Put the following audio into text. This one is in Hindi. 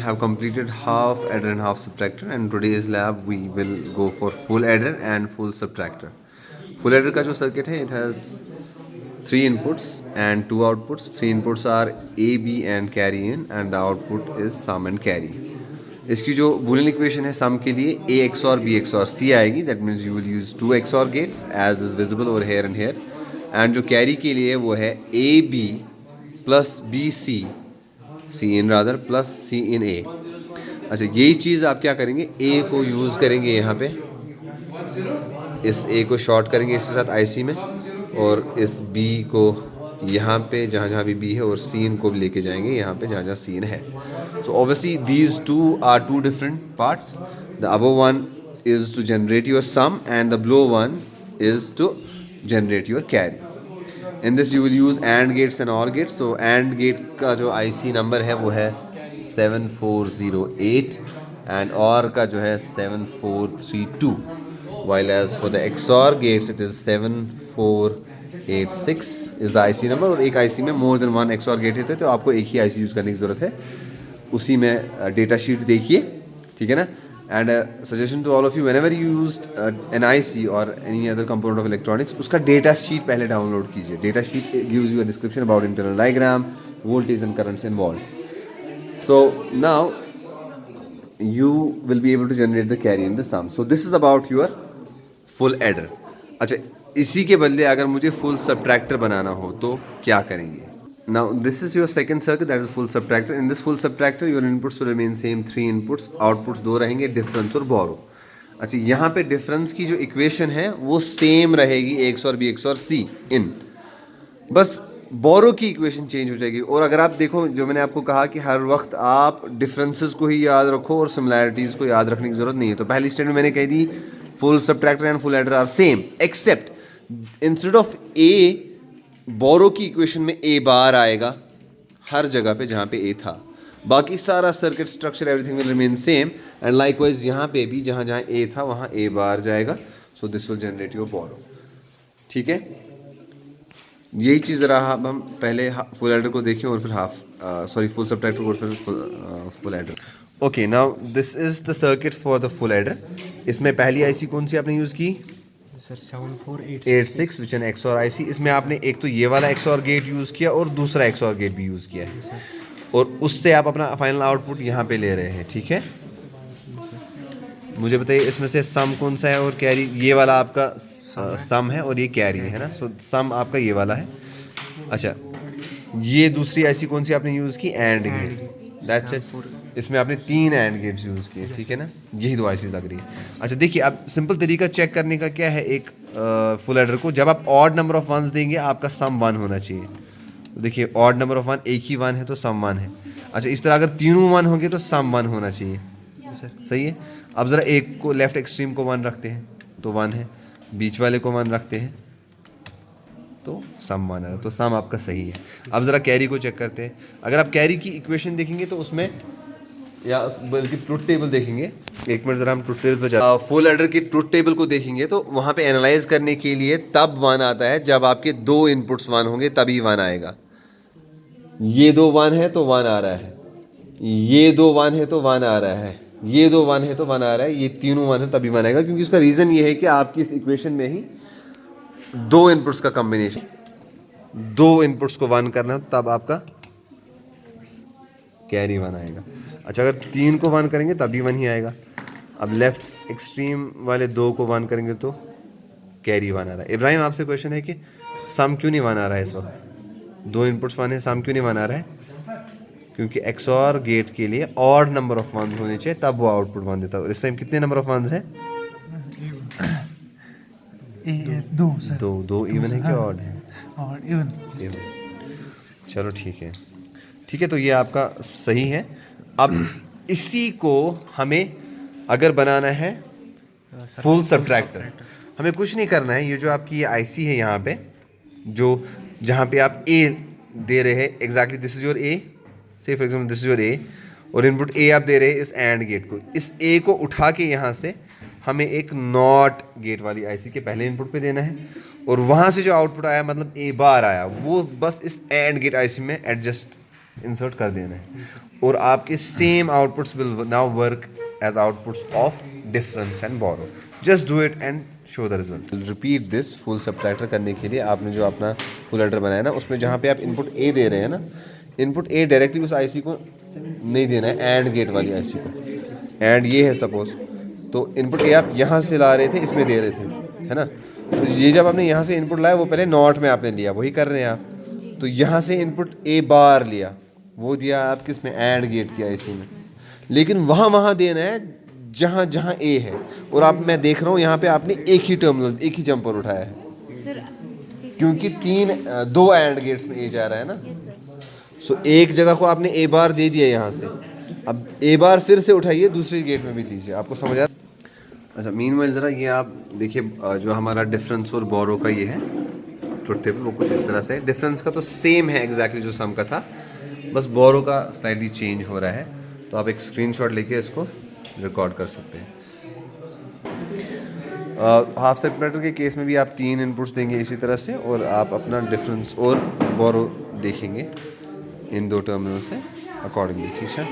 have completed half adder and half subtractor, and today's lab we will go for full adder and full subtractor. Full adder का जो circuit है, it has 3 inputs and 2 outputs. 3 inputs are A, B and carry in, and the output is sum and carry. इसकी जो boolean equation है sum के लिए A XOR B XOR C आएगी. That means you will use 2 XOR gates as is visible over here and here. And जो carry के लिए वो है A B plus B C in rather plus C in A. अच्छा, यही चीज़ आप क्या करेंगे, A को यूज़ करेंगे यहाँ पे, इस A को शॉर्ट करेंगे इसके साथ IC में, और इस B को यहाँ पे जहाँ जहाँ भी B है, और सीन को लेके जाएंगे यहाँ पे जहाँ जहाँ सीन है. So obviously these two are two different parts. The above one is to generate your sum and the below one is to generate your carry. In this you will use AND gates and OR gates. So AND gate का जो IC नंबर है वो है 7408 and OR का जो है 7432. While as for the XOR gates it is 7486 is the IC number. और एक IC में more than one XOR gate होते हैं, तो आपको एक ही IC यूज़ करने की ज़रूरत है. उसी में डेटा शीट देखिए, ठीक है ना. And suggestion to all of you, whenever you used an IC और any other component of electronics, उसका डेटा शीट पहले डाउनलोड कीजिए. Data sheet gives you a description about internal diagram, voltage and currents involve. So now you will be able to generate the carry in the sum. So this is about your full adder. अच्छा, इसी के बदले अगर मुझे full subtractor बनाना हो तो क्या करेंगे? Now this is your second circuit, that is full subtractor. In this full subtractor your inputs will remain same, 3 inputs, outputs 2 रहेंगे, difference और borrow. अच्छा, यहाँ पे difference की जो equation है वो same रहेगी, A XOR B XOR C in. बस बोरो की इक्वेशन चेंज हो जाएगी. और अगर आप देखो, जो मैंने आपको कहा कि हर वक्त आप डिफरेंसेस को ही याद रखो और सिमिलैरिटीज़ को याद रखने की ज़रूरत नहीं है. तो पहली स्टेटमेंट मैंने कह दी, full subtractor and full adder are same, except instead of A, borrow की इक्वेशन में ए बार आएगा हर जगह पे जहाँ पे ए था. बाकी सारा circuit structure everything will remain same. And likewise यहाँ पे भी जहाँ जहाँ ए था वहाँ ए बार जाएगा. So this will generate your borrow. ठीक है, यही चीज़ रहा. अब हम पहले फुल एडर को देखें और फिर फुल सबट्रैक्टर को, फिर full adder. Okay, now this is the circuit for the full adder. इसमें पहली IC कौन सी आपने यूज़ की? सर 7486 विच एन XOR IC. इसमें आपने एक तो ये वाला XOR गेट यूज़ किया और दूसरा XOR गेट भी यूज़ किया है, और उससे आप अपना फाइनल आउटपुट यहाँ पे ले रहे हैं. ठीक है, मुझे बताइए इसमें से सम कौन सा है और कैरी? ये वाला आपका सम है और ये कैरी है ना. सो सम आपका ये वाला है. अच्छा, ये दूसरी IC कौन सी आपने यूज़ की? And gate. That's it. इसमें आपने 3 एंड गेट्स यूज़ किए. ठीक है ना, यही 2 ICs लग रही है. अच्छा देखिए, अब सिंपल तरीका चेक करने का क्या है, एक फुल एडर को जब आप ऑड नंबर ऑफ वंस देंगे आपका सम 1 होना चाहिए. तो देखिए, ऑड नंबर ऑफ 1, एक ही 1 है तो सम 1 है. अच्छा, इस तरह अगर तीनों 1 होंगे तो सम 1 होना चाहिए. सही है. अब ज़रा एक को लेफ्ट एक्सट्रीम को 1 रखते हैं तो 1 है, बीच वाले को 1 रखते हैं तो सम 1 है, तो सम आपका सही है. अब ज़रा कैरी को चेक करते हैं. अगर आप कैरी की इक्वेशन देखेंगे तो उसमें, या बल्कि ट्रुथ टेबल देखेंगे, एक मिनट ज़रा हम ट्रुथ टेबल पर जाते. फुल एडर की ट्रुथ टेबल को देखेंगे तो वहाँ पे एनालाइज करने के लिए तब 1 आता है जब आपके 2 इनपुट्स 1 होंगे, तभी 1 आएगा. ये 2 1 है तो 1 आ रहा है, ये 2 1 है तो 1 आ रहा है, ये 2 1 है तो 1 आ रहा है, ये तीनों 1 है तभी 1 आएगा. क्योंकि उसका रीज़न ये है कि आपकी इस इक्वेशन में ही 2 इनपुट्स का कम्बिनेशन, 2 इनपुट्स को 1 करना है तब आपका कैरी 1 आएगा. अच्छा, अगर 3 को 1 करेंगे तभी 1 ही आएगा. अब लेफ्ट एक्सट्रीम वाले 2 को 1 करेंगे तो कैरी 1 आ रहा है. इब्राहिम, आपसे क्वेश्चन है कि सम क्यों नहीं 1 आ रहा है इस वक्त? 2 इनपुट्स 1 है, सम क्यों नहीं 1 आ रहा है? क्योंकि XOR गेट के लिए ऑड नंबर ऑफ 1 होने चाहिए तब वो आउटपुट 1 देता है. और इस टाइम कितने नंबर ऑफ 1 है? 2 इवन है कि ऑड है? इवन. चलो ठीक है, ठीक है, तो ये आपका सही है. अब इसी को हमें अगर बनाना है फुल सबट्रैक्टर, हमें कुछ नहीं करना है. ये जो आपकी ये IC है यहाँ पे, जो जहाँ पे आप A दे रहे हैं, exactly this is your A, से for example this is your A, और इनपुट A आप दे रहे हैं इस एंड गेट को. इस A को उठा के यहाँ से हमें एक नॉट गेट वाली IC के पहले इनपुट पे देना है, और वहाँ से जो आउटपुट आया, मतलब A बार आया, वो बस इस एंड गेट IC में एडजस्ट इंसर्ट कर देना है. और आपके same outputs will now work as outputs of difference and borrow. Just do it and show the result. Repeat this. Full subtractor करने के लिए आपने जो अपना फुल एडर बनाया ना, उसमें जहाँ पे आप इनपुट ए दे रहे हैं ना, इनपुट ए डायरेक्टली उस आईसी को नहीं देना है, एंड गेट वाली आईसी को. एंड ये है सपोज, तो इनपुट ए आप यहाँ से ला रहे थे, इसमें दे रहे थे, है ना. तो ये जब आपने यहाँ से इनपुट लाया, वो पहले नॉट में आपने लिया, वही कर रहे हैं आप. तो यहाँ से इनपुट ए बार लिया, वो दिया आप किस में, एंड गेट की आईसी में. लेकिन वहाँ देना है जहाँ जहाँ ए है. और आप, मैं देख रहा हूँ यहाँ पे आपने एक ही टर्मिनल, एक ही जंपर उठाया है, सर क्योंकि दो एंड गेट्स में ए जा रहा है ना. सो एक जगह को आपने ए बार दे दिया यहाँ से, अब ए बार फिर से उठाइए, दूसरी गेट में भी लीजिए. आपको समझ आ रहा? अच्छा, मीनवाइल ज़रा ये आप देखिए, जो हमारा डिफरेंस और बोरो का ये है ट्रुथ टेबल, वो कुछ इस तरह से. डिफरेंस का तो सेम है एग्जैक्टली जो सम का था, बस बोरो का स्लाइटली चेंज हो रहा है. तो आप एक स्क्रीनशॉट लेके इसको रिकॉर्ड कर सकते हैं. हाफ सेपरेटर के केस में भी आप 3 इनपुट्स देंगे इसी तरह से, और आप अपना डिफरेंस और बोरो देखेंगे इन 2 टर्मिनल से अकॉर्डिंगली. ठीक है.